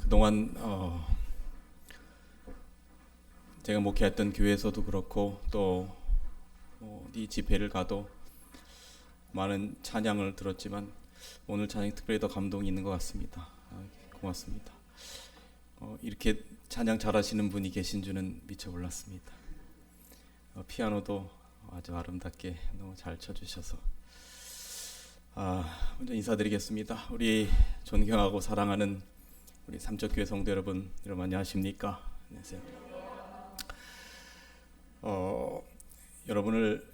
그동안 제가 목회했던 교회에서도 그렇고 또 어디 집회를 가도 많은 찬양을 들었지만 오늘 찬양이 특별히 더 감동이 있는 것 같습니다. 고맙습니다. 이렇게 찬양 잘하시는 분이 계신 줄은 미처 몰랐습니다. 피아노도 아주 아름답게 너무 잘 쳐주셔서 먼저 인사드리겠습니다. 우리 존경하고 사랑하는 우리 삼척교회 성도 여러분 안녕하십니까? 안녕하세요. 여러분을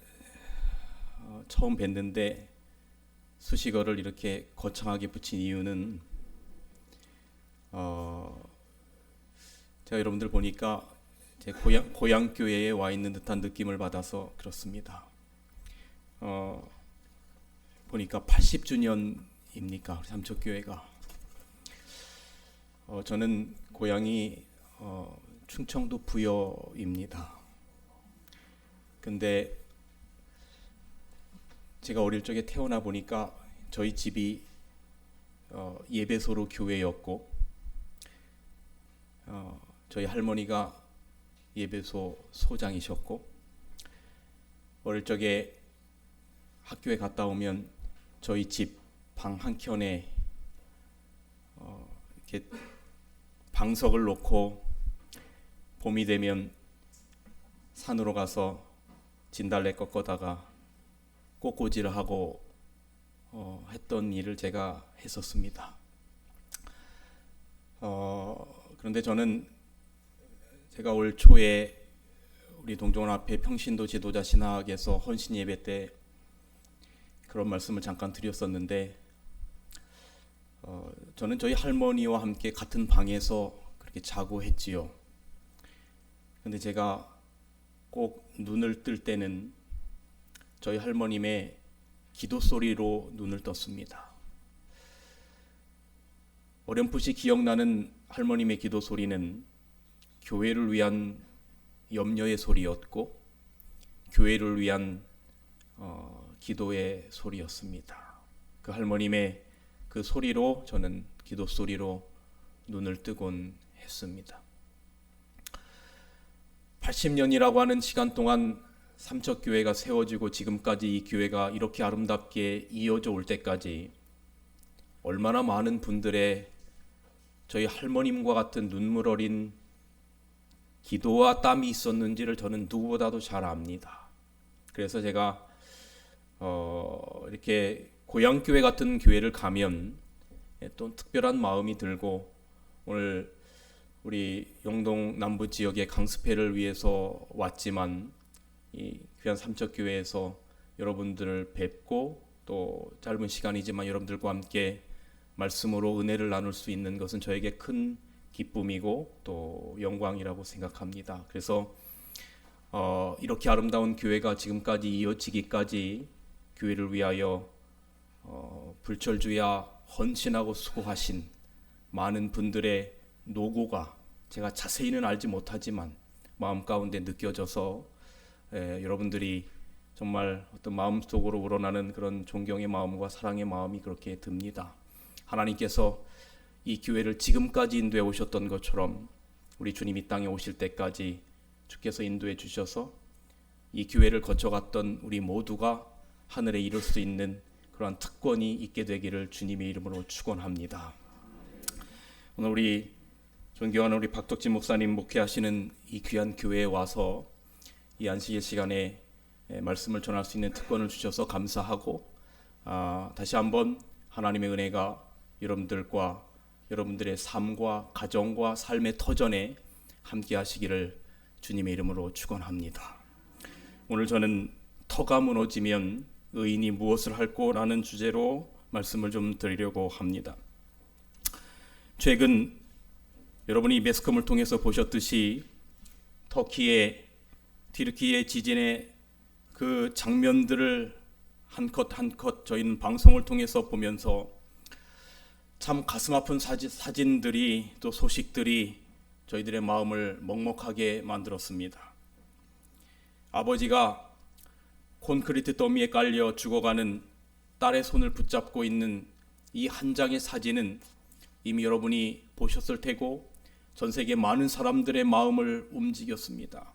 처음 뵀는데 수식어를 이렇게 거창하게 붙인 이유는 제가 여러분들 보니까 제 고향 교회에 와 있는 듯한 느낌을 받아서 그렇습니다. 보니까 80주년입니까? 우리 삼척교회가. 저는 고향이 충청도 부여입니다. 근데 제가 어릴 적에 태어나 보니까 저희 집이 예배소로 교회였고 저희 할머니가 예배소 소장이셨고 어릴 적에 학교에 갔다 오면 저희 집 방 한켠에 이렇게 방석을 놓고 봄이 되면 산으로 가서 진달래 꺾어다가 꽃꽂이를 하고 했던 일을 제가 했었습니다. 그런데 저는 제가 올 초에 우리 동정원 앞에 평신도 지도자 신학에서 헌신 예배 때 그런 말씀을 잠깐 드렸었는데 저는 저희 할머니와 함께 같은 방에서 그렇게 자고 했지요. 근데 제가 꼭 눈을 뜰 때는 저희 할머님의 기도 소리로 눈을 떴습니다. 어렴풋이 기억나는 할머님의 기도 소리는 교회를 위한 염려의 소리였고 교회를 위한 기도의 소리였습니다. 그 할머님의 그 소리로 저는 기도 소리로 눈을 뜨곤 했습니다. 80년이라고 하는 시간 동안 삼척교회가 세워지고 지금까지 이 교회가 이렇게 아름답게 이어져 올 때까지 얼마나 많은 분들의 저희 할머님과 같은 눈물 어린 기도와 땀이 있었는지를 저는 누구보다도 잘 압니다. 그래서 제가 이렇게 고향교회 같은 교회를 가면 또 특별한 마음이 들고 오늘 우리 영동 남부 지역의 강습회를 위해서 왔지만 이 귀한 삼척교회에서 여러분들을 뵙고 또 짧은 시간이지만 여러분들과 함께 말씀으로 은혜를 나눌 수 있는 것은 저에게 큰 기쁨이고 또 영광이라고 생각합니다. 그래서 이렇게 아름다운 교회가 지금까지 이어지기까지 교회를 위하여 불철주야 헌신하고 수고하신 많은 분들의 노고가 제가 자세히는 알지 못하지만 마음 가운데 느껴져서 여러분들이 정말 어떤 마음속으로 우러나는 그런 존경의 마음과 사랑의 마음이 그렇게 듭니다. 하나님께서 이 교회를 지금까지 인도해 오셨던 것처럼 우리 주님 이 땅에 오실 때까지 주께서 인도해 주셔서 이 교회를 거쳐갔던 우리 모두가 하늘에 이룰 수 있는 그러한 특권이 있게 되기를 주님의 이름으로 축원합니다. 오늘 우리 존경하는 우리 박덕진 목사님 목회하시는 이 귀한 교회에 와서 이 안식일 시간에 말씀을 전할 수 있는 특권을 주셔서 감사하고 다시 한번 하나님의 은혜가 여러분들과 여러분들의 삶과 가정과 삶의 터전에 함께 하시기를 주님의 이름으로 축원합니다. 오늘 저는 터가 무너지면 의인이 무엇을 할꼬라는 주제로 말씀을 좀 드리려고 합니다. 최근 여러분이 매스컴을 통해서 보셨듯이 터키의 티르키예 지진의 그 장면들을 한 컷 한 컷 저희는 방송을 통해서 보면서 참 가슴 아픈 사진들이 또 소식들이 저희들의 마음을 먹먹하게 만들었습니다. 아버지가 콘크리트 더미에 깔려 죽어가는 딸의 손을 붙잡고 있는 이 한 장의 사진은 이미 여러분이 보셨을 테고 전 세계 많은 사람들의 마음을 움직였습니다.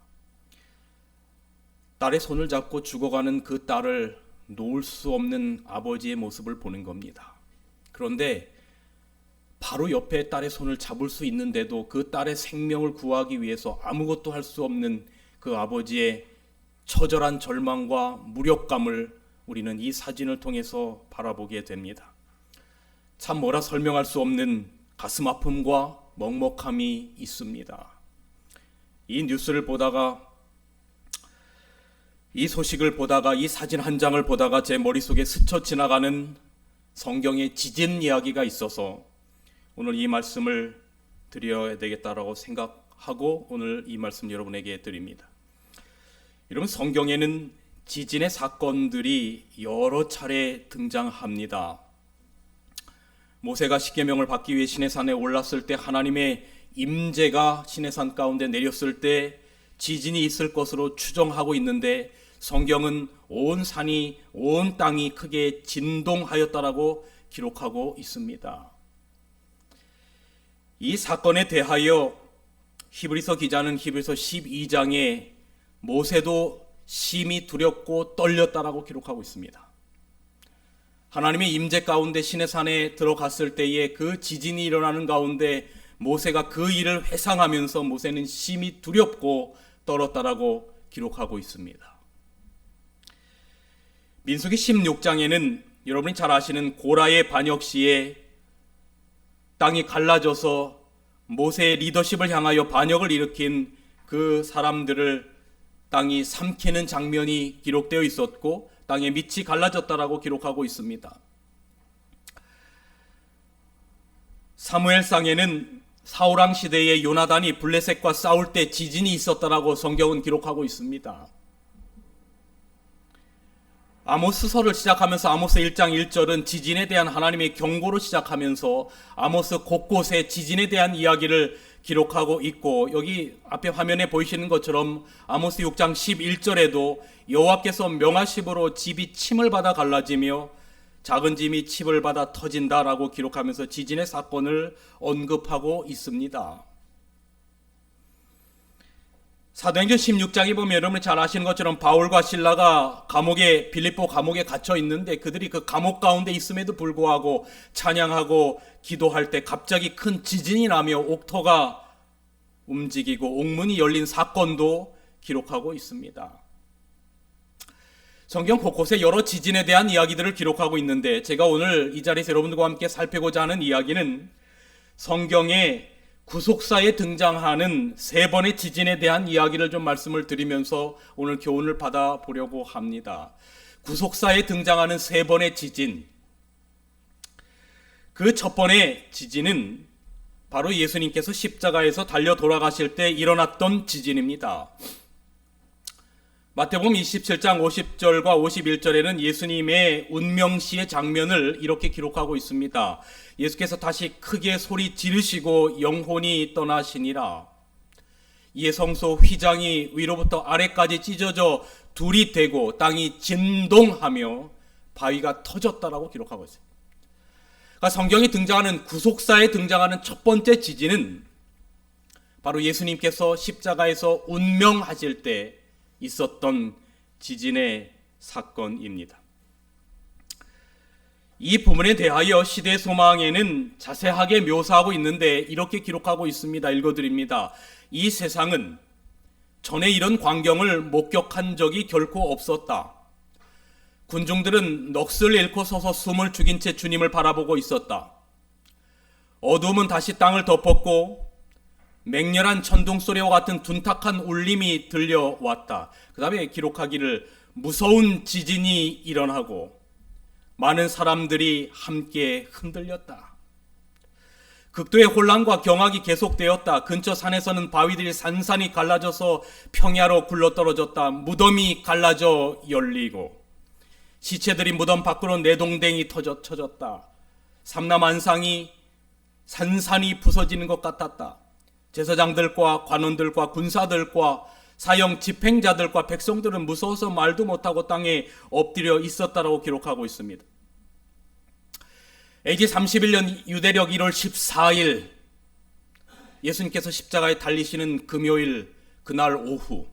딸의 손을 잡고 죽어가는 그 딸을 놓을 수 없는 아버지의 모습을 보는 겁니다. 그런데 바로 옆에 딸의 손을 잡을 수 있는데도 그 딸의 생명을 구하기 위해서 아무것도 할 수 없는 그 아버지의 처절한 절망과 무력감을 우리는 이 사진을 통해서 바라보게 됩니다. 참 뭐라 설명할 수 없는 가슴 아픔과 먹먹함이 있습니다. 이 뉴스를 보다가, 이 소식을 보다가, 이 사진 한 장을 보다가 제 머릿속에 스쳐 지나가는 성경의 지진 이야기가 있어서 오늘 이 말씀을 드려야 되겠다라고 생각하고 오늘 이 말씀 여러분에게 드립니다. 여러분, 성경에는 지진의 사건들이 여러 차례 등장합니다. 모세가 십계명을 받기 위해 시내산에 올랐을 때 하나님의 임재가 시내산 가운데 내렸을 때 지진이 있을 것으로 추정하고 있는데 성경은 온 산이, 온 땅이 크게 진동하였다라고 기록하고 있습니다. 이 사건에 대하여 히브리서 기자는 히브리서 12장에 모세도 심히 두렵고 떨렸다라고 기록하고 있습니다. 하나님의 임재 가운데 시내산에 들어갔을 때에 그 지진이 일어나는 가운데 모세가 그 일을 회상하면서 모세는 심히 두렵고 떨었다라고 기록하고 있습니다. 민수기 16장에는 여러분이 잘 아시는 고라의 반역 시에 땅이 갈라져서 모세의 리더십을 향하여 반역을 일으킨 그 사람들을 땅이 삼키는 장면이 기록되어 있었고 땅의 밑이 갈라졌다라고 기록하고 있습니다. 사무엘상에는 사울왕 시대에 요나단이 블레셋과 싸울 때 지진이 있었다라고 성경은 기록하고 있습니다. 아모스서를 시작하면서 아모스 1장 1절은 지진에 대한 하나님의 경고로 시작하면서 아모스 곳곳에 지진에 대한 이야기를 기록하고 있고, 여기 앞에 화면에 보이시는 것처럼 아모스 6장 11절에도 여호와께서 명하심으로 집이 침을 받아 갈라지며 작은 짐이 칩을 받아 터진다라고 기록하면서 지진의 사건을 언급하고 있습니다. 사도행전 16장에 보면 여러분이 잘 아시는 것처럼 바울과 실라가 빌립보 감옥에 갇혀 있는데 그들이 그 감옥 가운데 있음에도 불구하고 찬양하고 기도할 때 갑자기 큰 지진이 나며 옥토가 움직이고 옥문이 열린 사건도 기록하고 있습니다. 성경 곳곳에 여러 지진에 대한 이야기들을 기록하고 있는데 제가 오늘 이 자리에서 여러분들과 함께 살피고자 하는 이야기는 성경에 구속사에 등장하는 3번의 지진에 대한 이야기를 좀 말씀을 드리면서 오늘 교훈을 받아보려고 합니다. 구속사에 등장하는 3번의 지진, 그 첫 번의 지진은 바로 예수님께서 십자가에서 달려 돌아가실 때 일어났던 지진입니다. 마태복음 27장 50절과 51절에는 예수님의 운명시의 장면을 이렇게 기록하고 있습니다. 예수께서 다시 크게 소리 지르시고 영혼이 떠나시니라. 이에 성소 휘장이 위로부터 아래까지 찢어져 둘이 되고 땅이 진동하며 바위가 터졌다라고 기록하고 있어요. 그러니까 성경에 등장하는 구속사에 등장하는 첫 번째 지진은 바로 예수님께서 십자가에서 운명하실 때 있었던 지진의 사건입니다. 이 부분에 대하여 시대소망에는 자세하게 묘사하고 있는데 이렇게 기록하고 있습니다. 읽어드립니다. 이 세상은 전에 이런 광경을 목격한 적이 결코 없었다. 군중들은 넋을 잃고 서서 숨을 죽인 채 주님을 바라보고 있었다. 어둠은 다시 땅을 덮었고 맹렬한 천둥소리와 같은 둔탁한 울림이 들려왔다. 그 다음에 기록하기를 무서운 지진이 일어나고 많은 사람들이 함께 흔들렸다. 극도의 혼란과 경악이 계속되었다. 근처 산에서는 바위들이 산산이 갈라져서 평야로 굴러떨어졌다. 무덤이 갈라져 열리고 시체들이 무덤 밖으로 내동댕이 쳐졌다. 삼라만상이 산산이 부서지는 것 같았다. 제사장들과 관원들과 군사들과 사형 집행자들과 백성들은 무서워서 말도 못하고 땅에 엎드려 있었다라고 기록하고 있습니다. AD 31년 유대력 1월 14일 예수님께서 십자가에 달리시는 금요일 그날 오후,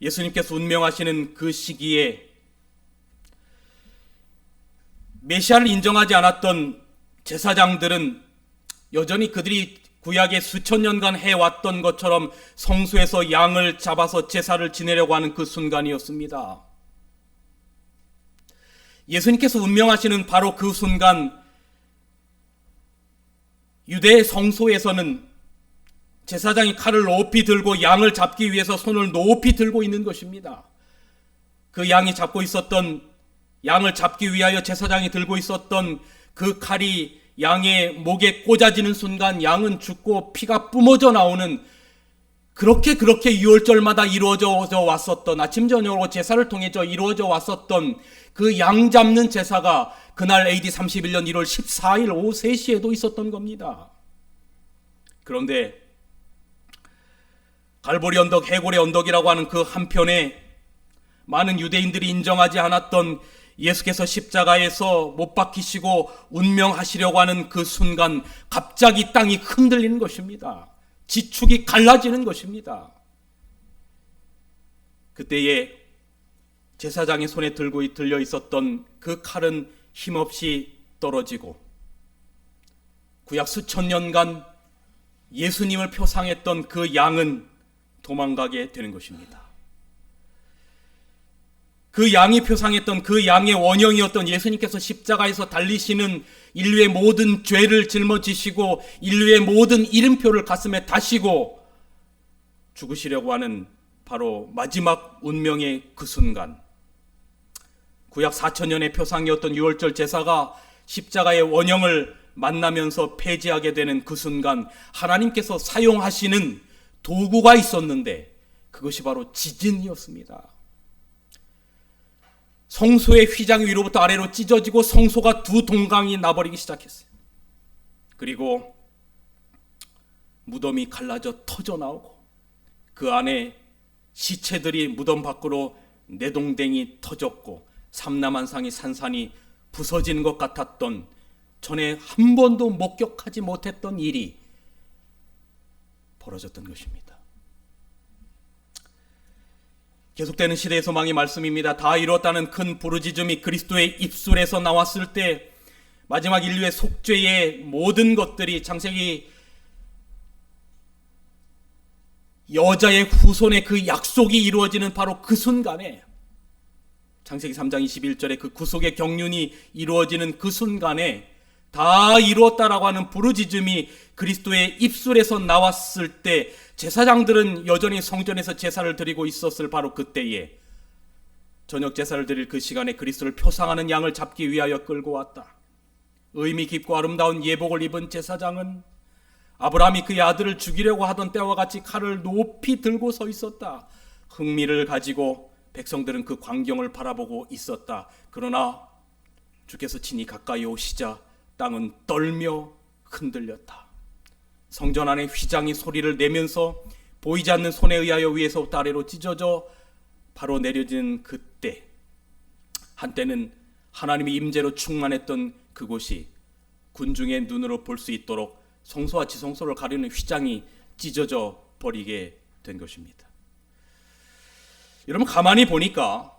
예수님께서 운명하시는 그 시기에 메시아를 인정하지 않았던 제사장들은 여전히 그들이 구약에 수천 년간 해왔던 것처럼 성소에서 양을 잡아서 제사를 지내려고 하는 그 순간이었습니다. 예수님께서 운명하시는 바로 그 순간, 유대 성소에서는 제사장이 칼을 높이 들고 양을 잡기 위해서 손을 높이 들고 있는 것입니다. 그 양을 잡기 위하여 제사장이 들고 있었던 그 칼이 양의 목에 꽂아지는 순간 양은 죽고 피가 뿜어져 나오는, 그렇게 유월절마다 이루어져 왔었던, 아침 저녁으로 제사를 통해서 이루어져 왔었던 그 양 잡는 제사가 그날 AD 31년 1월 14일 오후 3시에도 있었던 겁니다. 그런데 갈보리 언덕, 해골의 언덕이라고 하는 그 한편에 많은 유대인들이 인정하지 않았던 예수께서 십자가에서 못 박히시고 운명하시려고 하는 그 순간 갑자기 땅이 흔들리는 것입니다. 지축이 갈라지는 것입니다. 그때에 제사장의 손에 들려 있었던 그 칼은 힘없이 떨어지고 구약 수천 년간 예수님을 표상했던 그 양은 도망가게 되는 것입니다. 그 양이 표상했던 그 양의 원형이었던 예수님께서 십자가에서 달리시는 인류의 모든 죄를 짊어지시고 인류의 모든 이름표를 가슴에 다시고 죽으시려고 하는 바로 마지막 운명의 그 순간, 구약 4,000년의 표상이었던 유월절 제사가 십자가의 원형을 만나면서 폐지하게 되는 그 순간, 하나님께서 사용하시는 도구가 있었는데 그것이 바로 지진이었습니다. 성소의 휘장이 위로부터 아래로 찢어지고 성소가 두 동강이 나버리기 시작했어요. 그리고 무덤이 갈라져 터져 나오고 그 안에 시체들이 무덤 밖으로 내동댕이 터졌고 삼라만상이 산산이 부서지는 것 같았던, 전에 한 번도 목격하지 못했던 일이 벌어졌던 것입니다. 계속되는 시대의 소망의 말씀입니다. 다 이루었다는 큰 부르짖음이 그리스도의 입술에서 나왔을 때 마지막 인류의 속죄의 모든 것들이, 창세기 여자의 후손의 그 약속이 이루어지는 바로 그 순간에, 창세기 3장 21절에 그 구속의 경륜이 이루어지는 그 순간에 다 이루었다라고 하는 부르짖음이 그리스도의 입술에서 나왔을 때, 제사장들은 여전히 성전에서 제사를 드리고 있었을 바로 그때에 저녁 제사를 드릴 그 시간에 그리스도를 표상하는 양을 잡기 위하여 끌고 왔다. 의미 깊고 아름다운 예복을 입은 제사장은 아브라함이 그의 아들을 죽이려고 하던 때와 같이 칼을 높이 들고 서 있었다. 흥미를 가지고 백성들은 그 광경을 바라보고 있었다. 그러나 주께서 친히 가까이 오시자 땅은 떨며 흔들렸다. 성전 안에 휘장이 소리를 내면서 보이지 않는 손에 의하여 위에서부터 아래로 찢어져 바로 내려지는 그때, 한때는 하나님의 임재로 충만했던 그곳이 군중의 눈으로 볼 수 있도록 성소와 지성소를 가리는 휘장이 찢어져 버리게 된 것입니다. 여러분, 가만히 보니까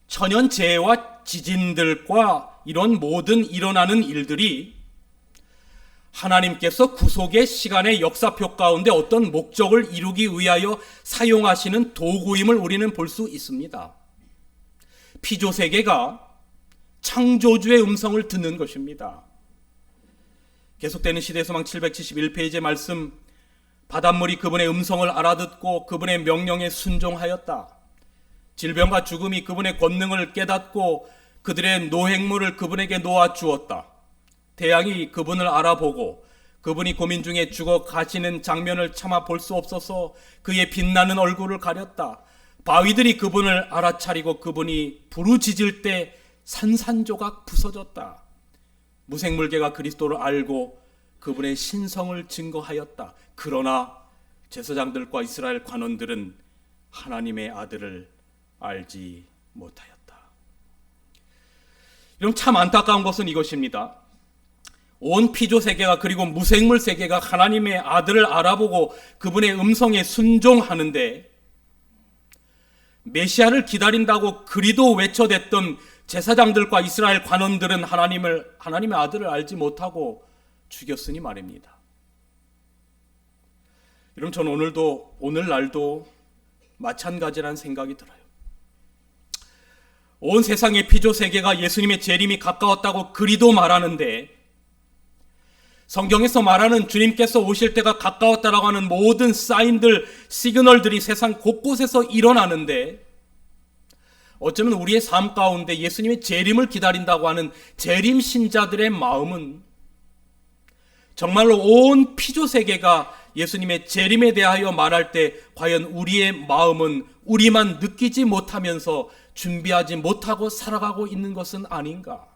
천연재해와 지진들과 이런 모든 일어나는 일들이 하나님께서 구속의 시간의 역사표 가운데 어떤 목적을 이루기 위하여 사용하시는 도구임을 우리는 볼 수 있습니다. 피조세계가 창조주의 음성을 듣는 것입니다. 계속되는 시대의 소망 771페이지의 말씀, 바닷물이 그분의 음성을 알아듣고 그분의 명령에 순종하였다. 질병과 죽음이 그분의 권능을 깨닫고 그들의 노획물을 그분에게 놓아주었다. 태양이 그분을 알아보고 그분이 고민 중에 죽어 가시는 장면을 차마 볼 수 없어서 그의 빛나는 얼굴을 가렸다. 바위들이 그분을 알아차리고 그분이 부르짖을 때 산산조각 부서졌다. 무생물계가 그리스도를 알고 그분의 신성을 증거하였다. 그러나 제사장들과 이스라엘 관원들은 하나님의 아들을 알지 못하였다. 여러분, 참 안타까운 것은 이것입니다. 온 피조 세계가 그리고 무생물 세계가 하나님의 아들을 알아보고 그분의 음성에 순종하는데 메시아를 기다린다고 그리도 외쳐댔던 제사장들과 이스라엘 관원들은 하나님의 아들을 알지 못하고 죽였으니 말입니다. 여러분, 저는 오늘날도 마찬가지라는 생각이 들어요. 온 세상의 피조 세계가 예수님의 재림이 가까웠다고 그리도 말하는데 성경에서 말하는 주님께서 오실 때가 가까웠다라고 하는 모든 사인들, 시그널들이 세상 곳곳에서 일어나는데 어쩌면 우리의 삶 가운데 예수님의 재림을 기다린다고 하는 재림 신자들의 마음은 정말로 온 피조 세계가 예수님의 재림에 대하여 말할 때 과연 우리의 마음은 우리만 느끼지 못하면서 준비하지 못하고 살아가고 있는 것은 아닌가?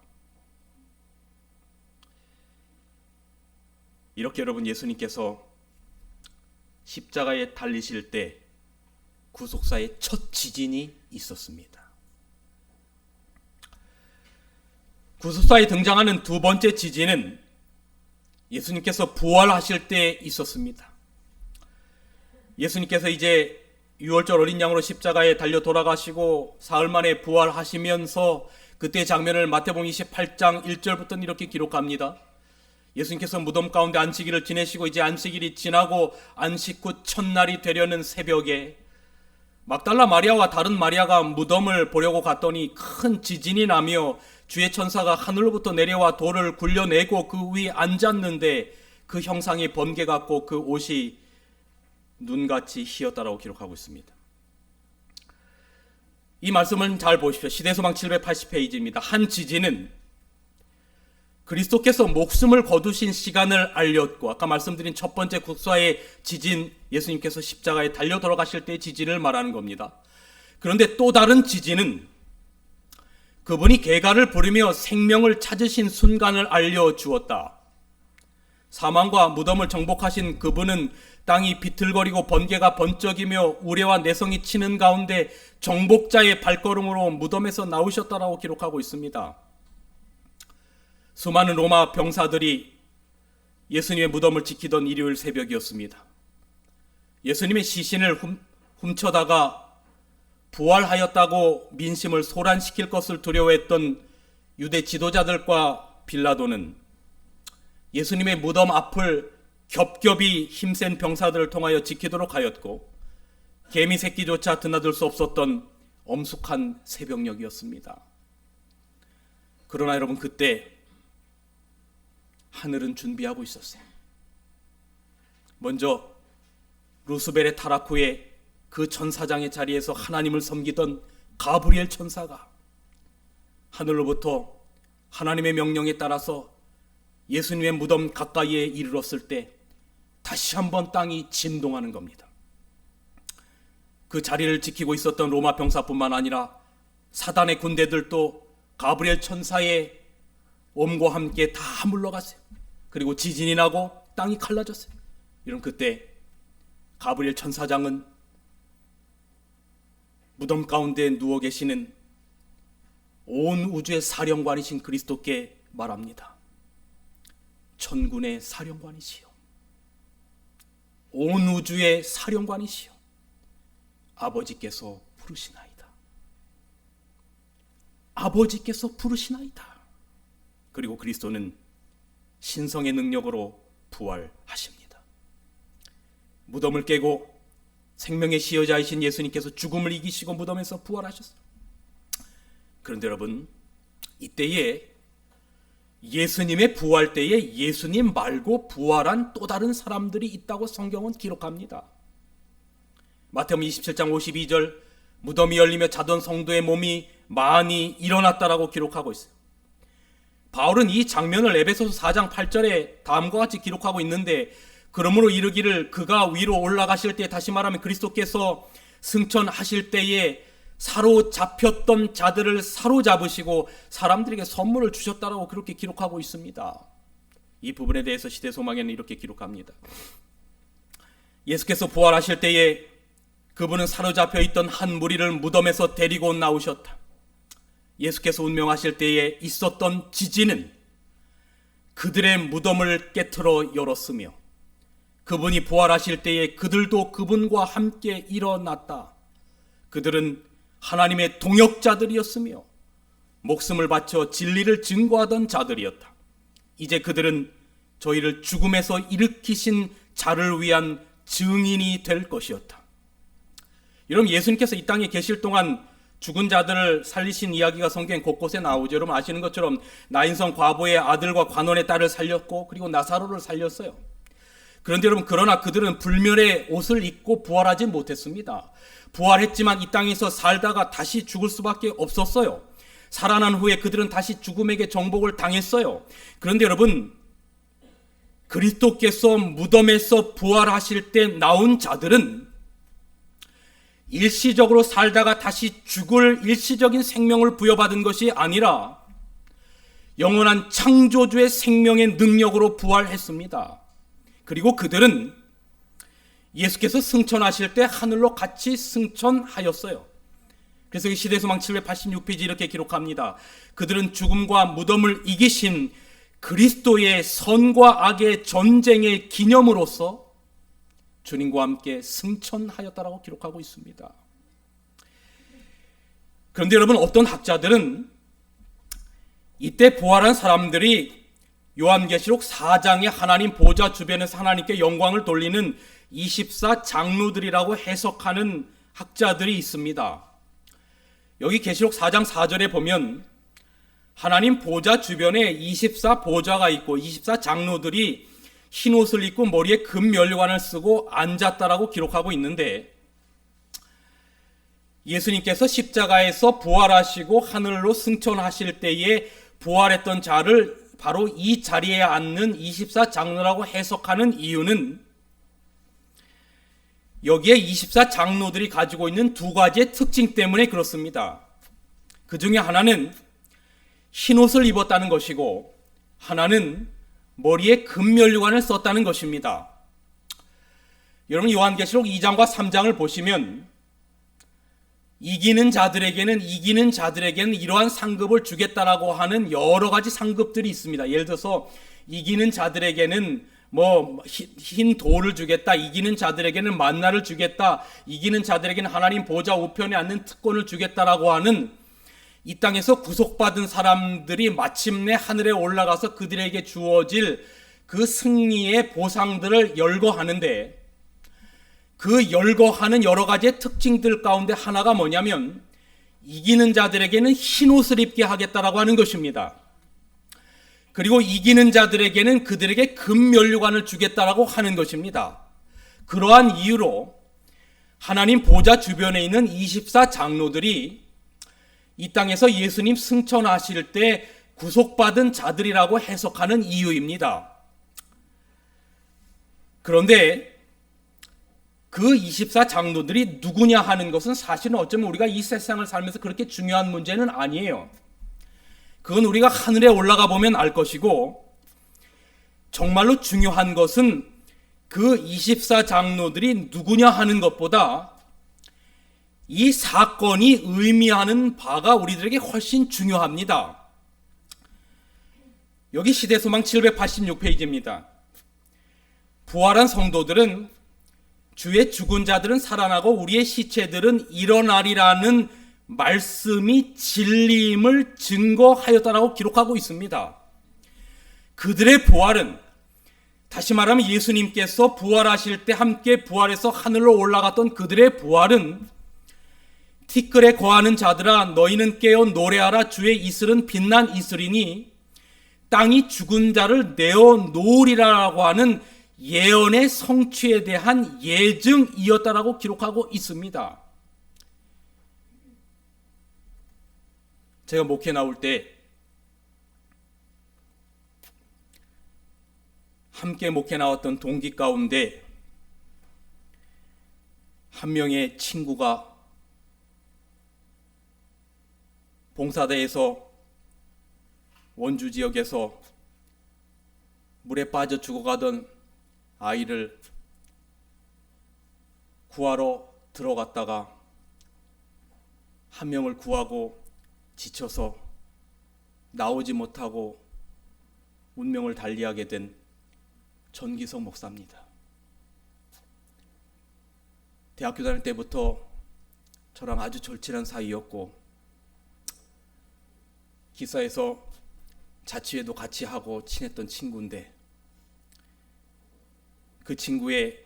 이렇게 여러분, 예수님께서 십자가에 달리실 때 구속사의 첫 지진이 있었습니다. 구속사에 등장하는 두 번째 지진은 예수님께서 부활하실 때 있었습니다. 예수님께서 이제 6월절 어린 양으로 십자가에 달려 돌아가시고 사흘 만에 부활하시면서 그때 장면을 마태복음 28장 1절부터는 이렇게 기록합니다. 예수님께서 무덤 가운데 안식일을 지내시고 이제 안식일이 지나고 안식 후 첫날이 되려는 새벽에 막달라 마리아와 다른 마리아가 무덤을 보려고 갔더니 큰 지진이 나며 주의 천사가 하늘로부터 내려와 돌을 굴려내고 그 위에 앉았는데 그 형상이 번개 같고 그 옷이 눈같이 희었다라고 기록하고 있습니다. 이 말씀을 잘 보십시오. 시대소망 780페이지입니다. 한 지진은 그리스도께서 목숨을 거두신 시간을 알렸고, 아까 말씀드린 첫 번째 국사의 지진, 예수님께서 십자가에 달려 돌아가실 때의 지진을 말하는 겁니다. 그런데 또 다른 지진은 그분이 개가를 부르며 생명을 찾으신 순간을 알려주었다. 사망과 무덤을 정복하신 그분은 땅이 비틀거리고 번개가 번쩍이며 우레와 내성이 치는 가운데 정복자의 발걸음으로 무덤에서 나오셨다라고 기록하고 있습니다. 수많은 로마 병사들이 예수님의 무덤을 지키던 일요일 새벽이었습니다. 예수님의 시신을 훔쳐다가 부활하였다고 민심을 소란시킬 것을 두려워했던 유대 지도자들과 빌라도는 예수님의 무덤 앞을 겹겹이 힘센 병사들을 통하여 지키도록 하였고, 개미 새끼조차 드나들 수 없었던 엄숙한 새벽녘이었습니다. 그러나 여러분, 그때 하늘은 준비하고 있었어요. 먼저 루스벨의 타락 후에 그 천사장의 자리에서 하나님을 섬기던 가브리엘 천사가 하늘로부터 하나님의 명령에 따라서 예수님의 무덤 가까이에 이르렀을 때 다시 한번 땅이 진동하는 겁니다. 그 자리를 지키고 있었던 로마 병사뿐만 아니라 사단의 군대들도 가브리엘 천사의 엄과 함께 다 물러갔어요. 그리고 지진이 나고 땅이 갈라졌어요. 이런 그때 가브리엘 천사장은 무덤 가운데 누워 계시는 온 우주의 사령관이신 그리스도께 말합니다. 천군의 사령관이시여, 온 우주의 사령관이시여, 아버지께서 부르시나이다. 아버지께서 부르시나이다. 그리고 그리스도는 신성의 능력으로 부활하십니다. 무덤을 깨고 생명의 시여자이신 예수님께서 죽음을 이기시고 무덤에서 부활하셨어요. 그런데 여러분, 이때에 예수님의 부활 때에 예수님 말고 부활한 또 다른 사람들이 있다고 성경은 기록합니다. 마태복음 27장 52절, 무덤이 열리며 자던 성도의 몸이 많이 일어났다라고 기록하고 있어요. 바울은 이 장면을 에베소서 4장 8절에 다음과 같이 기록하고 있는데, 그러므로 이르기를 그가 위로 올라가실 때, 다시 말하면 그리스도께서 승천하실 때에 사로잡혔던 자들을 사로잡으시고 사람들에게 선물을 주셨다라고 그렇게 기록하고 있습니다. 이 부분에 대해서 시대소망에는 이렇게 기록합니다. 예수께서 부활하실 때에 그분은 사로잡혀 있던 한 무리를 무덤에서 데리고 나오셨다. 예수께서 운명하실 때에 있었던 지진은 그들의 무덤을 깨트려 열었으며 그분이 부활하실 때에 그들도 그분과 함께 일어났다. 그들은 하나님의 동역자들이었으며 목숨을 바쳐 진리를 증거하던 자들이었다. 이제 그들은 저희를 죽음에서 일으키신 자를 위한 증인이 될 것이었다. 여러분, 예수님께서 이 땅에 계실 동안 죽은 자들을 살리신 이야기가 성경 곳곳에 나오죠. 여러분 아시는 것처럼 나인성 과부의 아들과 관원의 딸을 살렸고 그리고 나사로를 살렸어요. 그런데 여러분, 그러나 그들은 불멸의 옷을 입고 부활하지 못했습니다. 부활했지만 이 땅에서 살다가 다시 죽을 수밖에 없었어요. 살아난 후에 그들은 다시 죽음에게 정복을 당했어요. 그런데 여러분, 그리스도께서 무덤에서 부활하실 때 나온 자들은 일시적으로 살다가 다시 죽을 일시적인 생명을 부여받은 것이 아니라 영원한 창조주의 생명의 능력으로 부활했습니다. 그리고 그들은 예수께서 승천하실 때 하늘로 같이 승천하였어요. 그래서 이 시대소망 786페이지 이렇게 기록합니다. 그들은 죽음과 무덤을 이기신 그리스도의 선과 악의 전쟁의 기념으로서 주님과 함께 승천하였다라고 기록하고 있습니다. 그런데 여러분, 어떤 학자들은 이때 부활한 사람들이 요한계시록 4장의 하나님 보좌 주변에서 하나님께 영광을 돌리는 24장로들이라고 해석하는 학자들이 있습니다. 여기 계시록 4장 4절에 보면 하나님 보좌 주변에 24보좌가 있고 24장로들이 흰 옷을 입고 머리에 금면류관을 쓰고 앉았다라고 기록하고 있는데, 예수님께서 십자가에서 부활하시고 하늘로 승천하실 때에 부활했던 자를 바로 이 자리에 앉는 24장로라고 해석하는 이유는 여기에 24장로들이 가지고 있는 두 가지의 특징 때문에 그렇습니다. 그 중에 하나는 흰 옷을 입었다는 것이고 하나는 머리에 금면류관을 썼다는 것입니다. 여러분, 요한계시록 2장과 3장을 보시면 이기는 자들에게는 이러한 상급을 주겠다라고 하는 여러 가지 상급들이 있습니다. 예를 들어서 이기는 자들에게는 흰 돌을 주겠다, 이기는 자들에게는 만나를 주겠다, 이기는 자들에게는 하나님 보좌 우편에 앉는 특권을 주겠다라고 하는, 이 땅에서 구속받은 사람들이 마침내 하늘에 올라가서 그들에게 주어질 그 승리의 보상들을 열거하는데, 그 열거하는 여러 가지의 특징들 가운데 하나가 뭐냐면 이기는 자들에게는 흰 옷을 입게 하겠다라고 하는 것입니다. 그리고 이기는 자들에게는 그들에게 금면류관을 주겠다라고 하는 것입니다. 그러한 이유로 하나님 보좌 주변에 있는 24장로들이 이 땅에서 예수님 승천하실 때 구속받은 자들이라고 해석하는 이유입니다. 그런데 그 24장로들이 누구냐 하는 것은 사실은 어쩌면 우리가 이 세상을 살면서 그렇게 중요한 문제는 아니에요. 그건 우리가 하늘에 올라가 보면 알 것이고, 정말로 중요한 것은 그 24장로들이 누구냐 하는 것보다 이 사건이 의미하는 바가 우리들에게 훨씬 중요합니다. 여기 시대소망 786페이지입니다. 부활한 성도들은 주의 죽은 자들은 살아나고 우리의 시체들은 일어나리라는 말씀이 진리임을 증거하였다라고 기록하고 있습니다. 그들의 부활은, 다시 말하면 예수님께서 부활하실 때 함께 부활해서 하늘로 올라갔던 그들의 부활은 티끌에 거하는 자들아 너희는 깨어 노래하라 주의 이슬은 빛난 이슬이니 땅이 죽은 자를 내어 놓으리라고 하는 예언의 성취에 대한 예증이었다라고 기록하고 있습니다. 제가 목회 나올 때 함께 목회 나왔던 동기 가운데 한 명의 친구가 봉사대에서 원주 지역에서 물에 빠져 죽어가던 아이를 구하러 들어갔다가 한 명을 구하고 지쳐서 나오지 못하고 운명을 달리하게 된 전기석 목사입니다. 대학교 다닐 때부터 저랑 아주 절친한 사이였고, 기사에서 자취회도 같이 하고 친했던 친구인데, 그 친구의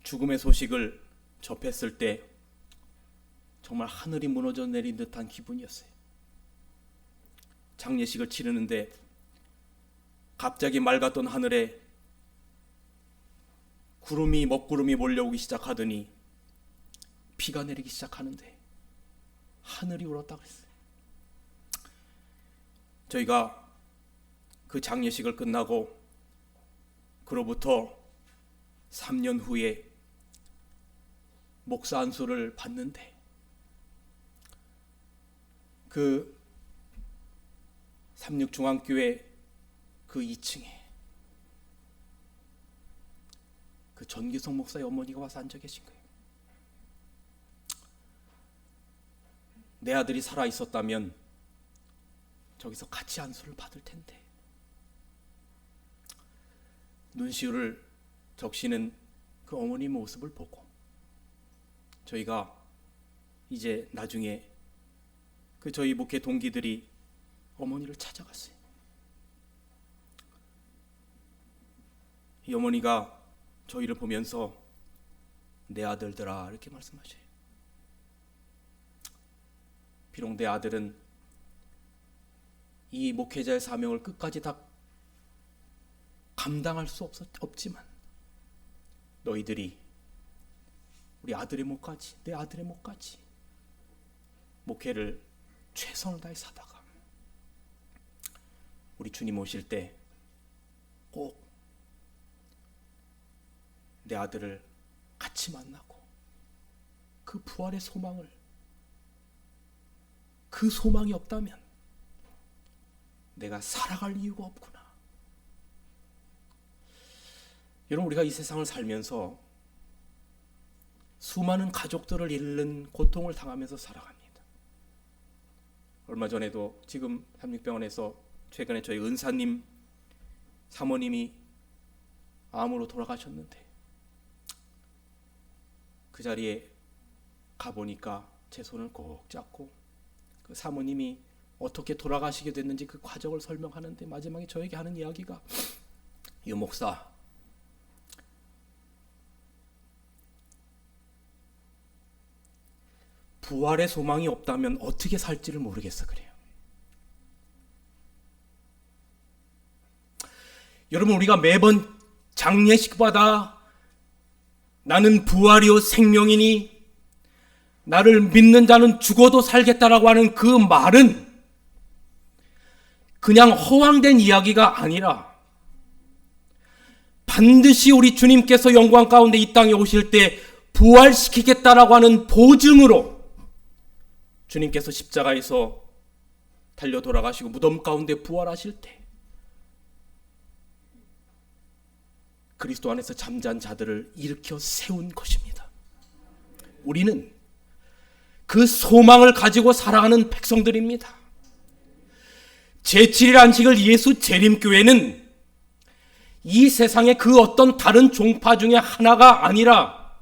죽음의 소식을 접했을 때 정말 하늘이 무너져 내린 듯한 기분이었어요. 장례식을 치르는데 갑자기 맑았던 하늘에 먹구름이 몰려오기 시작하더니 비가 내리기 시작하는데 하늘이 울었다고 했어요. 저희가 그 장례식을 끝나고 그로부터 3년 후에 목사 안수를 받는데, 그 삼육중앙교회 그 2층에 그 전기석 목사의 어머니가 와서 앉아 계신 거예요. 내 아들이 살아 있었다면 저기서 같이 안수를 받을 텐데. 눈시울을 적시는 그 어머니 모습을 보고 저희가 이제 나중에 그 저희 목회 동기들이 어머니를 찾아갔어요. 이 어머니가 저희를 보면서 내 아들들아 이렇게 말씀하셔요. 비록 내 아들은 이 목회자의 사명을 끝까지 다 감당할 수 없지만 너희들이 우리 아들의 목까지, 내 아들의 목까지 목회를 최선을 다해 사다가 우리 주님 오실 때 꼭 내 아들을 같이 만나고 그 부활의 소망을, 그 소망이 없다면 내가 살아갈 이유가 없구나. 여러분, 우리가 이 세상을 살면서 수많은 가족들을 잃는 고통을 당하면서 살아갑니다. 얼마 전에도 지금 삼육병원에서 최근에 저희 은사님 사모님이 암으로 돌아가셨는데, 그 자리에 가보니까 제 손을 꼭 잡고 그 사모님이 어떻게 돌아가시게 됐는지 그 과정을 설명하는데 마지막에 저에게 하는 이야기가, 유 목사, 부활의 소망이 없다면 어떻게 살지를 모르겠어 그래요. 여러분, 우리가 매번 장례식마다 나는 부활이요 생명이니 나를 믿는 자는 죽어도 살겠다라고 하는 그 말은 그냥 허황된 이야기가 아니라 반드시 우리 주님께서 영광 가운데 이 땅에 오실 때 부활시키겠다라고 하는 보증으로 주님께서 십자가에서 달려 돌아가시고 무덤 가운데 부활하실 때 그리스도 안에서 잠잔 자들을 일으켜 세운 것입니다. 우리는 그 소망을 가지고 살아가는 백성들입니다. 제7일 안식을 예수 재림교회는 이 세상의 그 어떤 다른 종파 중에 하나가 아니라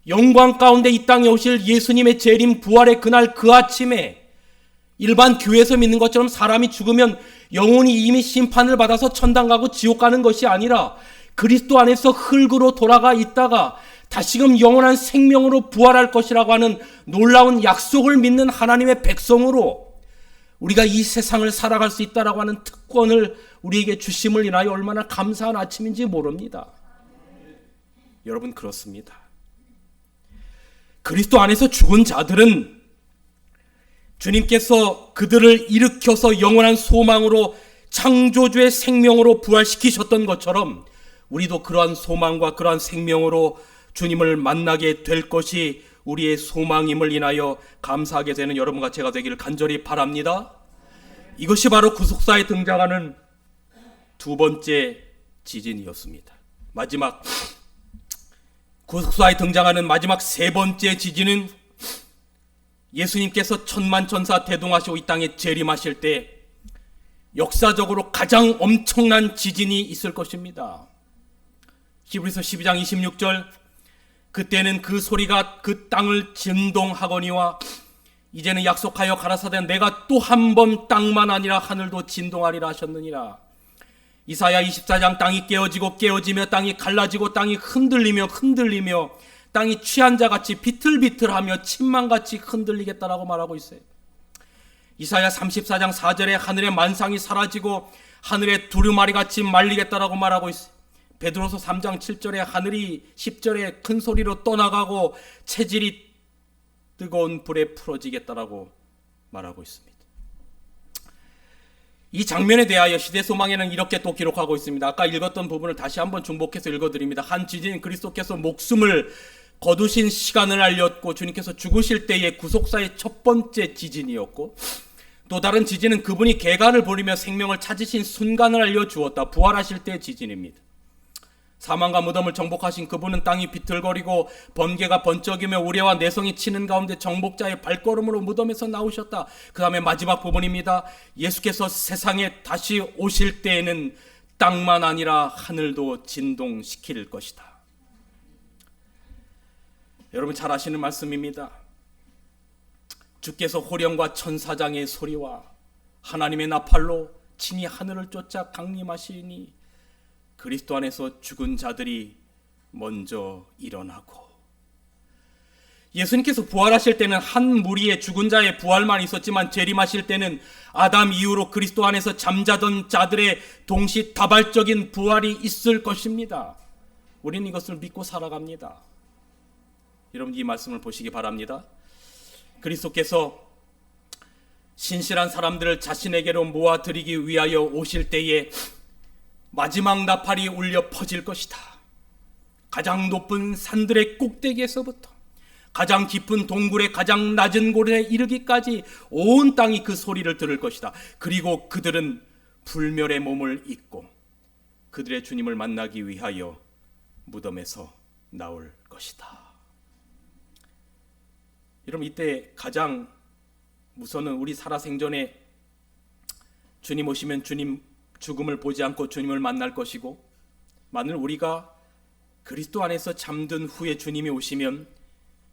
영광 가운데 이 땅에 오실 예수님의 재림 부활의 그날 그 아침에 일반 교회에서 믿는 것처럼 사람이 죽으면 영혼이 이미 심판을 받아서 천당 가고 지옥 가는 것이 아니라 그리스도 안에서 흙으로 돌아가 있다가 다시금 영원한 생명으로 부활할 것이라고 하는 놀라운 약속을 믿는 하나님의 백성으로 우리가 이 세상을 살아갈 수 있다라고 하는 특권을 우리에게 주심을 인하여 얼마나 감사한 아침인지 모릅니다. 여러분, 그렇습니다. 그리스도 안에서 죽은 자들은 주님께서 그들을 일으켜서 영원한 소망으로 창조주의 생명으로 부활시키셨던 것처럼 우리도 그러한 소망과 그러한 생명으로 주님을 만나게 될 것이 우리의 소망임을 인하여 감사하게 되는 여러분과 제가 되기를 간절히 바랍니다. 이것이 바로 구속사에 등장하는 두 번째 지진이었습니다. 마지막 구속사에 등장하는 마지막 세 번째 지진은 예수님께서 천만천사 대동하시고 이 땅에 재림하실 때 역사적으로 가장 엄청난 지진이 있을 것입니다. 히브리서 12장 26절, 그때는 그 소리가 그 땅을 진동하거니와 이제는 약속하여 가라사대 내가 또 한 번 땅만 아니라 하늘도 진동하리라 하셨느니라. 이사야 24장 땅이 깨어지고 깨어지며 땅이 갈라지고 땅이 흔들리며 땅이 취한 자같이 비틀비틀하며 침망같이 흔들리겠다라고 말하고 있어요. 이사야 34장 4절에 하늘의 만상이 사라지고 하늘의 두루마리같이 말리겠다라고 말하고 있어요. 베드로서 3장 7절에 하늘이 10절에 큰 소리로 떠나가고 체질이 뜨거운 불에 풀어지겠다라고 말하고 있습니다. 이 장면에 대하여 시대소망에는 이렇게 또 기록하고 있습니다. 아까 읽었던 부분을 다시 한번 중복해서 읽어드립니다. 한 지진은 그리스도께서 목숨을 거두신 시간을 알렸고 주님께서 죽으실 때의 구속사의 첫 번째 지진이었고, 또 다른 지진은 그분이 개간을 부리며 생명을 찾으신 순간을 알려주었다. 부활하실 때의 지진입니다. 사망과 무덤을 정복하신 그분은 땅이 비틀거리고 번개가 번쩍이며 우레와 내성이 치는 가운데 정복자의 발걸음으로 무덤에서 나오셨다. 그 다음에 마지막 부분입니다. 예수께서 세상에 다시 오실 때에는 땅만 아니라 하늘도 진동시킬 것이다. 여러분 잘 아시는 말씀입니다. 주께서 호령과 천사장의 소리와 하나님의 나팔로 친히 하늘을 쫓아 강림하시니 그리스도 안에서 죽은 자들이 먼저 일어나고, 예수님께서 부활하실 때는 한 무리의 죽은 자의 부활만 있었지만 재림하실 때는 아담 이후로 그리스도 안에서 잠자던 자들의 동시다발적인 부활이 있을 것입니다. 우리는 이것을 믿고 살아갑니다. 여러분 이 말씀을 보시기 바랍니다. 그리스도께서 신실한 사람들을 자신에게로 모아들이기 위하여 오실 때에 마지막 나팔이 울려 퍼질 것이다. 가장 높은 산들의 꼭대기에서부터 가장 깊은 동굴의 가장 낮은 곳에 이르기까지 온 땅이 그 소리를 들을 것이다. 그리고 그들은 불멸의 몸을 입고 그들의 주님을 만나기 위하여 무덤에서 나올 것이다. 여러분 이때 가장 우선은 우리 살아생전에 주님 오시면 주님 죽음을 보지 않고 주님을 만날 것이고, 만일 우리가 그리스도 안에서 잠든 후에 주님이 오시면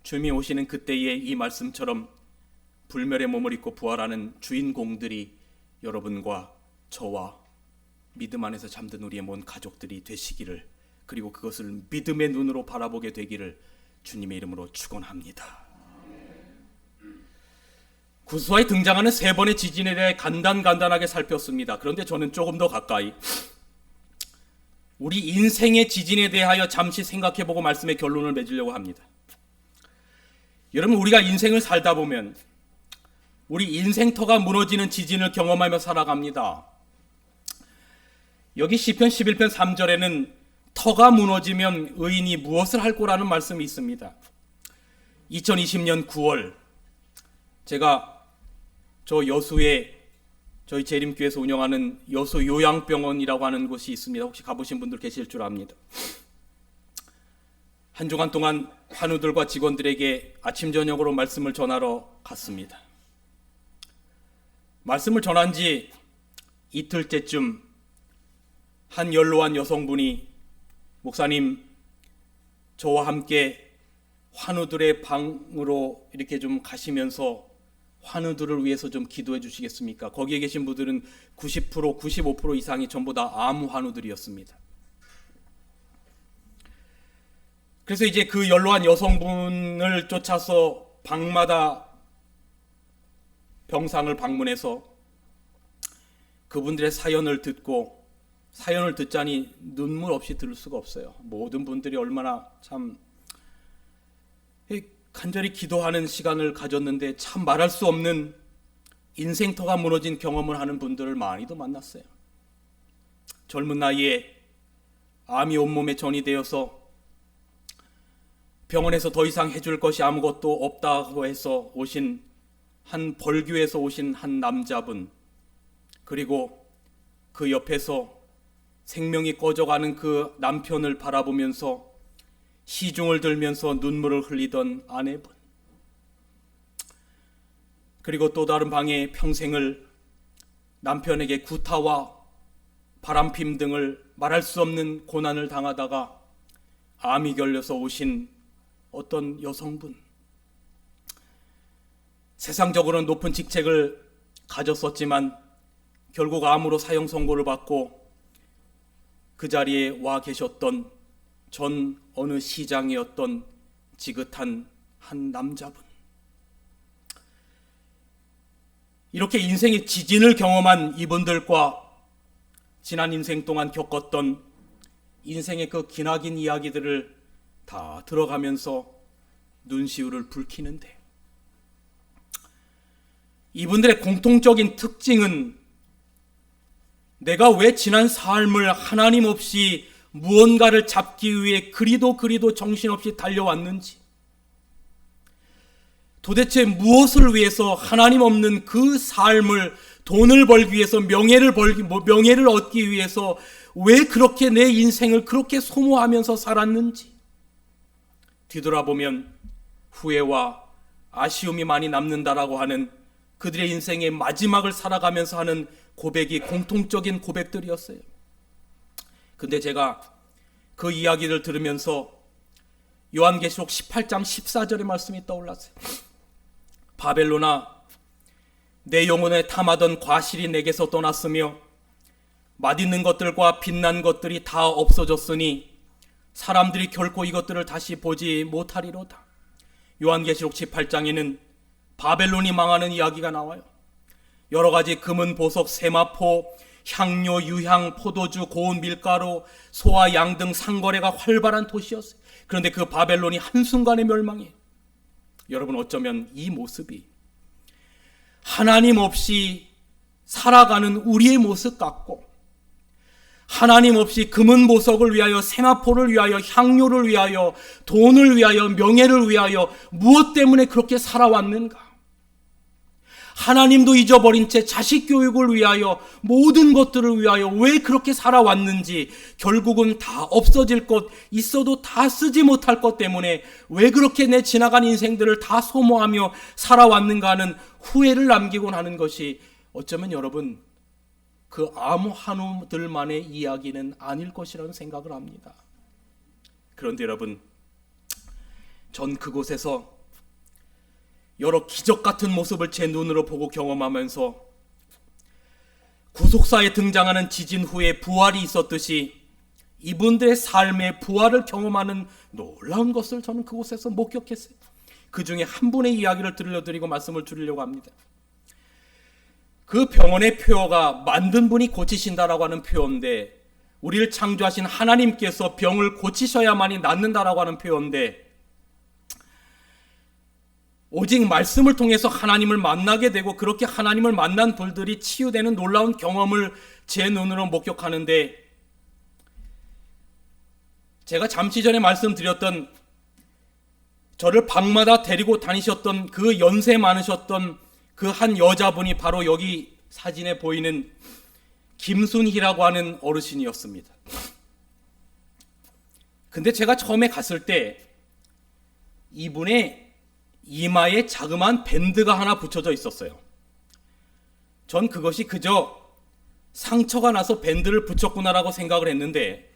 주님이 오시는 그때에 이 말씀처럼 불멸의 몸을 입고 부활하는 주인공들이 여러분과 저와 믿음 안에서 잠든 우리의 모든 가족들이 되시기를, 그리고 그것을 믿음의 눈으로 바라보게 되기를 주님의 이름으로 축원합니다. 구수하에 등장하는 세 번의 지진에 대해 간단하게 살폈습니다. 그런데 저는 조금 더 가까이 우리 인생의 지진에 대하여 잠시 생각해보고 말씀의 결론을 맺으려고 합니다. 여러분 우리가 인생을 살다 보면 우리 인생터가 무너지는 지진을 경험하며 살아갑니다. 여기 시편 11편 3절에는 터가 무너지면 의인이 무엇을 할 거라는 말씀이 있습니다. 2020년 9월 제가 저 여수에 저희 재림교회에서 운영하는 여수 요양병원이라고 하는 곳이 있습니다. 혹시 가보신 분들 계실 줄 압니다. 한 주간 동안 환우들과 직원들에게 아침 저녁으로 말씀을 전하러 갔습니다. 말씀을 전한 지 이틀째쯤 한 연로한 여성분이 목사님 저와 함께 환우들의 방으로 이렇게 좀 가시면서 환우들을 위해서 좀 기도해 주시겠습니까? 거기에 계신 분들은 90%, 95% 이상이 전부 다 암 환우들이었습니다. 그래서 이제 그 연로한 여성분을 쫓아서 방마다 병상을 방문해서 그분들의 사연을 듣자니 눈물 없이 들을 수가 없어요. 모든 분들이 얼마나 참 간절히 기도하는 시간을 가졌는데 참 말할 수 없는 인생터가 무너진 경험을 하는 분들을 많이도 만났어요. 젊은 나이에 암이 온몸에 전이 되어서 병원에서 더 이상 해줄 것이 아무것도 없다고 해서 오신 한 벌교에서 오신 한 남자분, 그리고 그 옆에서 생명이 꺼져가는 그 남편을 바라보면서 시중을 들면서 눈물을 흘리던 아내분, 그리고 또 다른 방에 평생을 남편에게 구타와 바람핌 등을 말할 수 없는 고난을 당하다가 암이 걸려서 오신 어떤 여성분, 세상적으로는 높은 직책을 가졌었지만 결국 암으로 사형 선고를 받고 그 자리에 와 계셨던 전 어느 시장이었던 지긋한 한 남자분, 이렇게 인생의 지진을 경험한 이분들과 지난 인생 동안 겪었던 인생의 그 기나긴 이야기들을 다 들어가면서 눈시울을 붉히는데, 이분들의 공통적인 특징은 내가 왜 지난 삶을 하나님 없이 무언가를 잡기 위해 그리도 정신없이 달려왔는지, 도대체 무엇을 위해서 하나님 없는 그 삶을 돈을 벌기 위해서 명예를 얻기 위해서 왜 그렇게 내 인생을 그렇게 소모하면서 살았는지 뒤돌아보면 후회와 아쉬움이 많이 남는다라고 하는 그들의 인생의 마지막을 살아가면서 하는 고백이 공통적인 고백들이었어요. 근데 제가 그 이야기를 들으면서 요한계시록 18장 14절의 말씀이 떠올랐어요. 바벨론아, 내 영혼에 탐하던 과실이 내게서 떠났으며 맛있는 것들과 빛난 것들이 다 없어졌으니 사람들이 결코 이것들을 다시 보지 못하리로다. 요한계시록 18장에는 바벨론이 망하는 이야기가 나와요. 여러 가지 금은 보석, 세마포, 향료, 유향, 포도주, 고운 밀가루, 소와 양 등 상거래가 활발한 도시였어요. 그런데 그 바벨론이 한순간에 멸망해요. 여러분, 어쩌면 이 모습이 하나님 없이 살아가는 우리의 모습 같고, 하나님 없이 금은 보석을 위하여, 세마포를 위하여, 향료를 위하여, 돈을 위하여, 명예를 위하여 무엇 때문에 그렇게 살아왔는가? 하나님도 잊어버린 채 자식 교육을 위하여, 모든 것들을 위하여 왜 그렇게 살아왔는지, 결국은 다 없어질 것, 있어도 다 쓰지 못할 것 때문에 왜 그렇게 내 지나간 인생들을 다 소모하며 살아왔는가 하는 후회를 남기곤 하는 것이 어쩌면 여러분 그 아무 한우들만의 이야기는 아닐 것이라는 생각을 합니다. 그런데 여러분, 전 그곳에서 여러 기적 같은 모습을 제 눈으로 보고 경험하면서 구속사에 등장하는 지진 후에 부활이 있었듯이 이분들의 삶의 부활을 경험하는 놀라운 것을 저는 그곳에서 목격했어요. 그 중에 한 분의 이야기를 들려드리고 말씀을 드리려고 합니다. 그 병원의 표어가 만든 분이 고치신다라고 하는 표어인데, 우리를 창조하신 하나님께서 병을 고치셔야만이 낫는다라고 하는 표어인데, 오직 말씀을 통해서 하나님을 만나게 되고 그렇게 하나님을 만난 분들이 치유되는 놀라운 경험을 제 눈으로 목격하는데, 제가 잠시 전에 말씀드렸던 저를 방마다 데리고 다니셨던 그 연세 많으셨던 그 한 여자분이 바로 여기 사진에 보이는 김순희라고 하는 어르신이었습니다. 근데 제가 처음에 갔을 때 이분의 이마에 자그마한 밴드가 하나 붙여져 있었어요. 전 그것이 그저 상처가 나서 밴드를 붙였구나라고 생각을 했는데,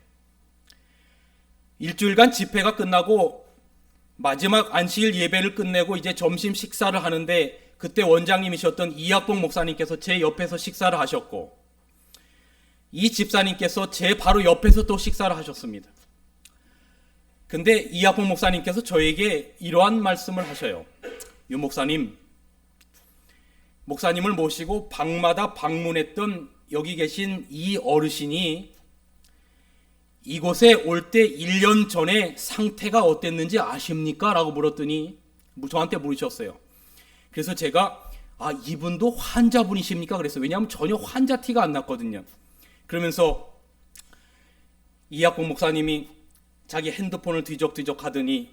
일주일간 집회가 끝나고 마지막 안식일 예배를 끝내고 이제 점심 식사를 하는데, 그때 원장님이셨던 이학봉 목사님께서 제 옆에서 식사를 하셨고, 이 집사님께서 제 바로 옆에서 또 식사를 하셨습니다. 근데 이학봉 목사님께서 저에게 이러한 말씀을 하셔요. 유 목사님, 목사님을 모시고 방마다 방문했던 여기 계신 이 어르신이 이곳에 올 때 1년 전에 상태가 어땠는지 아십니까? 라고 물었더니 저한테 물으셨어요. 그래서 제가 이분도 환자분이십니까? 그랬어요. 왜냐하면 전혀 환자 티가 안 났거든요. 그러면서 이학봉 목사님이 자기 핸드폰을 뒤적뒤적 하더니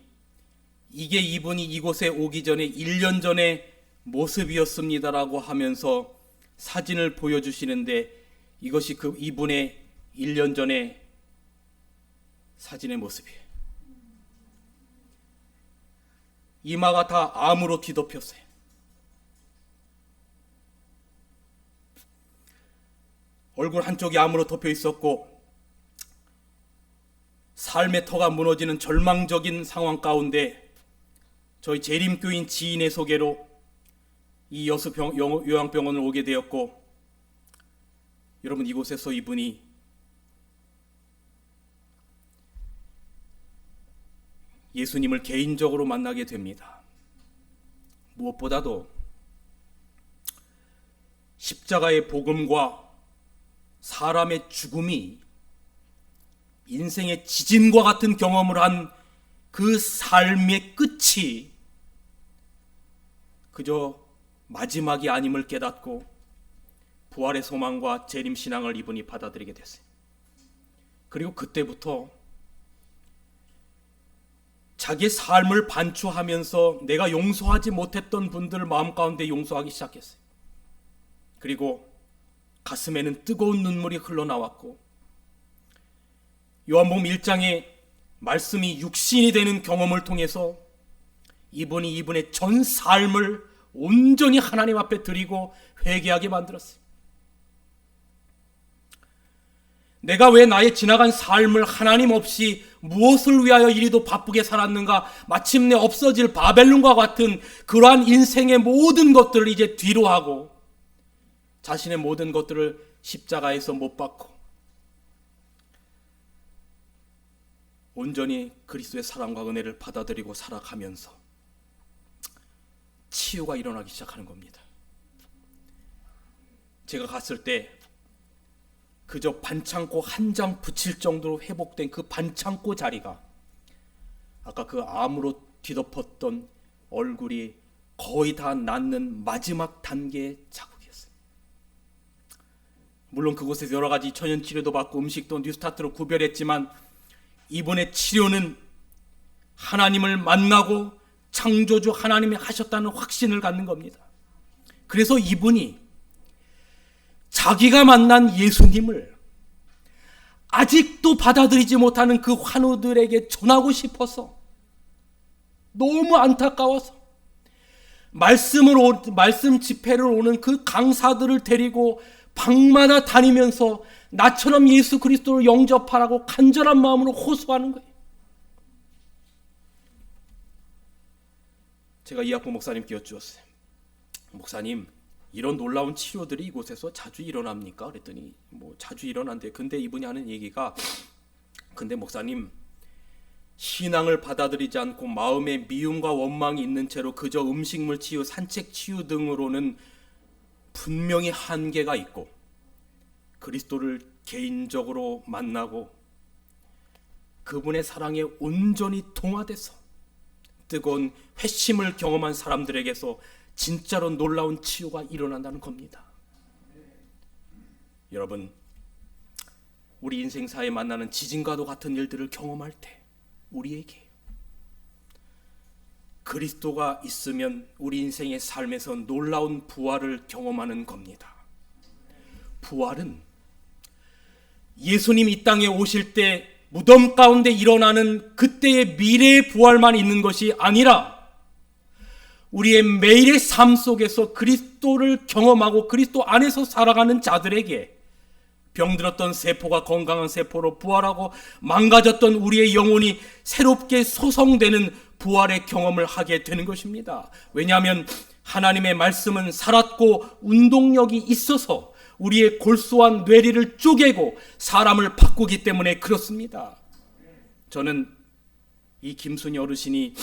이게 이분이 이곳에 오기 전에 1년 전에 모습이었습니다라고 하면서 사진을 보여주시는데, 이것이 그 이분의 1년 전에 사진의 모습이에요. 이마가 다 암으로 뒤덮였어요. 얼굴 한쪽이 암으로 덮여 있었고 삶의 터가 무너지는 절망적인 상황 가운데 저희 재림교인 지인의 소개로 이 여수 요양병원을 오게 되었고, 여러분, 이곳에서 이분이 예수님을 개인적으로 만나게 됩니다. 무엇보다도 십자가의 복음과 사람의 죽음이 인생의 지진과 같은 경험을 한 그 삶의 끝이 그저 마지막이 아님을 깨닫고 부활의 소망과 재림신앙을 이분이 받아들이게 됐어요. 그리고 그때부터 자기의 삶을 반추하면서 내가 용서하지 못했던 분들을 마음 가운데 용서하기 시작했어요. 그리고 가슴에는 뜨거운 눈물이 흘러나왔고, 요한복음 1장에 말씀이 육신이 되는 경험을 통해서 이분이 이분의 전 삶을 온전히 하나님 앞에 드리고 회개하게 만들었어요. 내가 왜 나의 지나간 삶을 하나님 없이 무엇을 위하여 이리도 바쁘게 살았는가, 마침내 없어질 바벨론과 같은 그러한 인생의 모든 것들을 이제 뒤로 하고 자신의 모든 것들을 십자가에서 못 박고 온전히 그리스도의 사랑과 은혜를 받아들이고 살아가면서 치유가 일어나기 시작하는 겁니다. 제가 갔을 때 그저 반창고 한 장 붙일 정도로 회복된 그 반창고 자리가 아까 그 암으로 뒤덮었던 얼굴이 거의 다 낫는 마지막 단계의 자국이었어요. 물론 그곳에서 여러 가지 천연 치료도 받고 음식도 뉴스타트로 구별했지만 이번의 치료는 하나님을 만나고 창조주 하나님이 하셨다는 확신을 갖는 겁니다. 그래서 이분이 자기가 만난 예수님을 아직도 받아들이지 못하는 그 환우들에게 전하고 싶어서, 너무 안타까워서 말씀 집회를 오는 그 강사들을 데리고 방마다 다니면서 나처럼 예수 그리스도를 영접하라고 간절한 마음으로 호소하는 거예요. 제가 이학부 목사님께 여쭈었어요. 목사님, 이런 놀라운 치료들이 이곳에서 자주 일어납니까? 그랬더니 자주 일어난대. 근데 이분이 하는 얘기가, 근데 목사님, 신앙을 받아들이지 않고 마음에 미움과 원망이 있는 채로 그저 음식물 치유, 산책 치유 등으로는 분명히 한계가 있고, 그리스도를 개인적으로 만나고 그분의 사랑에 온전히 동화돼서 뜨거운 회심을 경험한 사람들에게서 진짜로 놀라운 치유가 일어난다는 겁니다. 여러분, 우리 인생사에 만나는 지진과도 같은 일들을 경험할 때 우리에게 그리스도가 있으면 우리 인생의 삶에서 놀라운 부활을 경험하는 겁니다. 부활은 예수님 이 땅에 오실 때 무덤 가운데 일어나는 그때의 미래의 부활만 있는 것이 아니라 우리의 매일의 삶 속에서 그리스도를 경험하고 그리스도 안에서 살아가는 자들에게 병들었던 세포가 건강한 세포로 부활하고 망가졌던 우리의 영혼이 새롭게 소성되는 부활의 경험을 하게 되는 것입니다. 왜냐하면 하나님의 말씀은 살았고 운동력이 있어서 우리의 골수한 뇌리를 쪼개고 사람을 바꾸기 때문에 그렇습니다. 저는 이 김순희 어르신이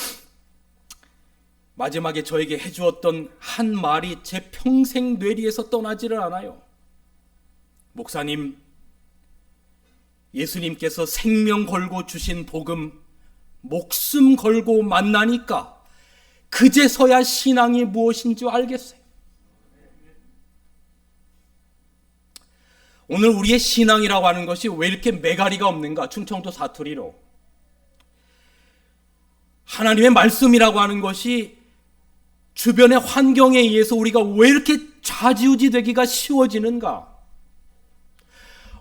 마지막에 저에게 해주었던 한 말이 제 평생 뇌리에서 떠나지를 않아요. 목사님, 예수님께서 생명 걸고 주신 복음 목숨 걸고 만나니까 그제서야 신앙이 무엇인 줄 알겠어요. 오늘 우리의 신앙이라고 하는 것이 왜 이렇게 매가리가 없는가? 충청도 사투리로 하나님의 말씀이라고 하는 것이 주변의 환경에 의해서 우리가 왜 이렇게 좌지우지 되기가 쉬워지는가?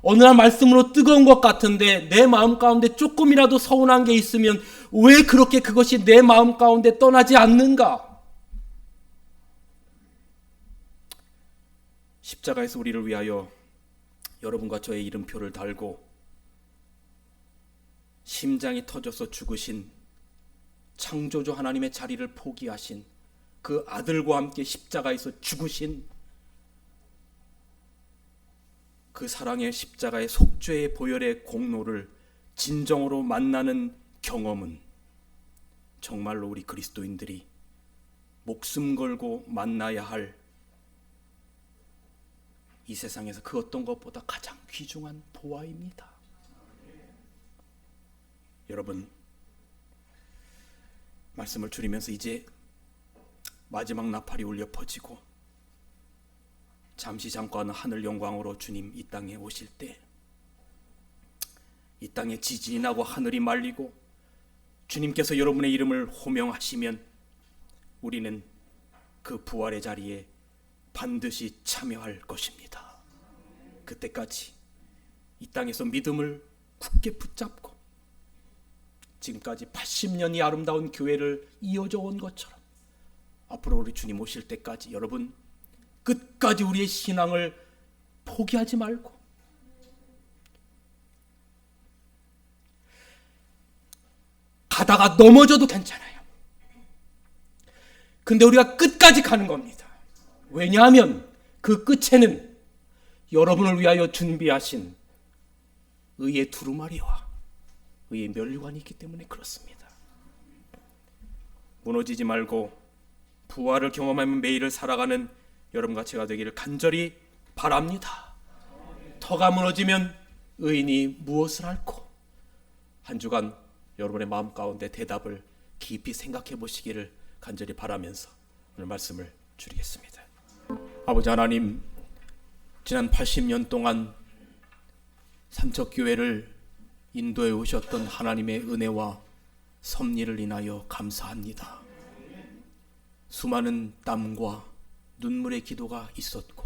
어느 날 말씀으로 뜨거운 것 같은데 내 마음 가운데 조금이라도 서운한 게 있으면 왜 그렇게 그것이 내 마음 가운데 떠나지 않는가? 십자가에서 우리를 위하여 여러분과 저의 이름표를 달고 심장이 터져서 죽으신 창조주 하나님의 자리를 포기하신 그 아들과 함께 십자가에서 죽으신 그 사랑의 십자가의 속죄의 보혈의 공로를 진정으로 만나는 경험은 정말로 우리 그리스도인들이 목숨 걸고 만나야 할 이 세상에서 그 어떤 것보다 가장 귀중한 보화입니다. 여러분, 말씀을 줄이면서 이제 마지막 나팔이 울려 퍼지고 잠시 잠깐 하늘 영광으로 주님 이 땅에 오실 때, 이 땅에 지진이 나고 하늘이 말리고 주님께서 여러분의 이름을 호명하시면 우리는 그 부활의 자리에 반드시 참여할 것입니다. 그때까지 이 땅에서 믿음을 굳게 붙잡고 지금까지 80년이 아름다운 교회를 이어져 온 것처럼 앞으로 우리 주님 오실 때까지 여러분 끝까지 우리의 신앙을 포기하지 말고 가다가 넘어져도 괜찮아요. 근데 우리가 끝까지 가는 겁니다. 왜냐하면 그 끝에는 여러분을 위하여 준비하신 의의 두루마리와 의의 멸관이 있기 때문에 그렇습니다. 무너지지 말고 부활을 경험하며 매일을 살아가는 여러분과 제가 되기를 간절히 바랍니다. 터가 무너지면 의인이 무엇을 앓고, 한 주간 여러분의 마음 가운데 대답을 깊이 생각해 보시기를 간절히 바라면서 오늘 말씀을 줄이겠습니다. 아버지 하나님, 지난 80년 동안 삼척교회를 인도해 오셨던 하나님의 은혜와 섭리를 인하여 감사합니다. 수많은 땀과 눈물의 기도가 있었고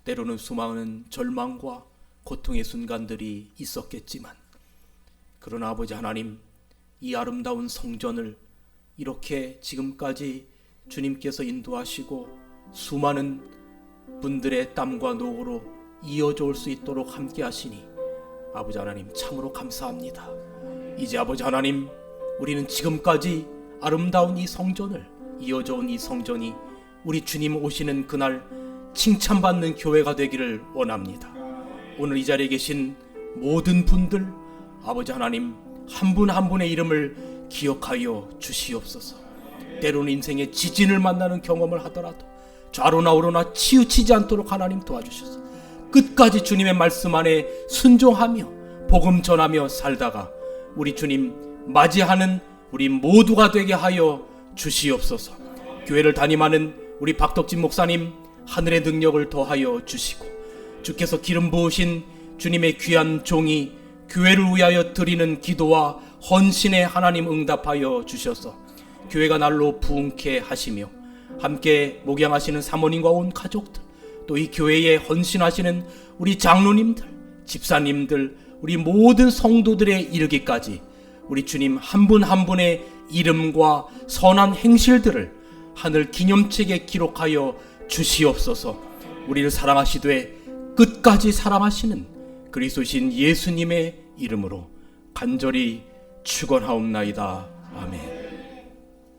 때로는 수많은 절망과 고통의 순간들이 있었겠지만, 그러나 아버지 하나님, 이 아름다운 성전을 이렇게 지금까지 주님께서 인도하시고 수많은 분들의 땀과 노고로 이어져 올 수 있도록 함께 하시니 아버지 하나님 참으로 감사합니다. 이제 아버지 하나님, 우리는 지금까지 아름다운 이 성전을, 이어져 온 이 성전이 우리 주님 오시는 그날 칭찬받는 교회가 되기를 원합니다. 오늘 이 자리에 계신 모든 분들 아버지 하나님 한 분 한 분의 이름을 기억하여 주시옵소서. 때로는 인생의 지진을 만나는 경험을 하더라도 좌로나 우로나 치우치지 않도록 하나님 도와주셔서 끝까지 주님의 말씀 안에 순종하며 복음 전하며 살다가 우리 주님 맞이하는 우리 모두가 되게 하여 주시옵소서. 교회를 담임하는 우리 박덕진 목사님 하늘의 능력을 더하여 주시고, 주께서 기름 부으신 주님의 귀한 종이 교회를 위하여 드리는 기도와 헌신에 하나님 응답하여 주셔서 교회가 날로 부흥케 하시며, 함께 목양하시는 사모님과 온 가족들, 또 이 교회에 헌신하시는 우리 장로님들, 집사님들, 우리 모든 성도들에 이르기까지 우리 주님 한 분 한 분의 이름과 선한 행실들을 하늘 기념책에 기록하여 주시옵소서. 우리를 사랑하시되 끝까지 사랑하시는 그리스도신 예수님의 이름으로 간절히 축원하옵나이다. 아멘.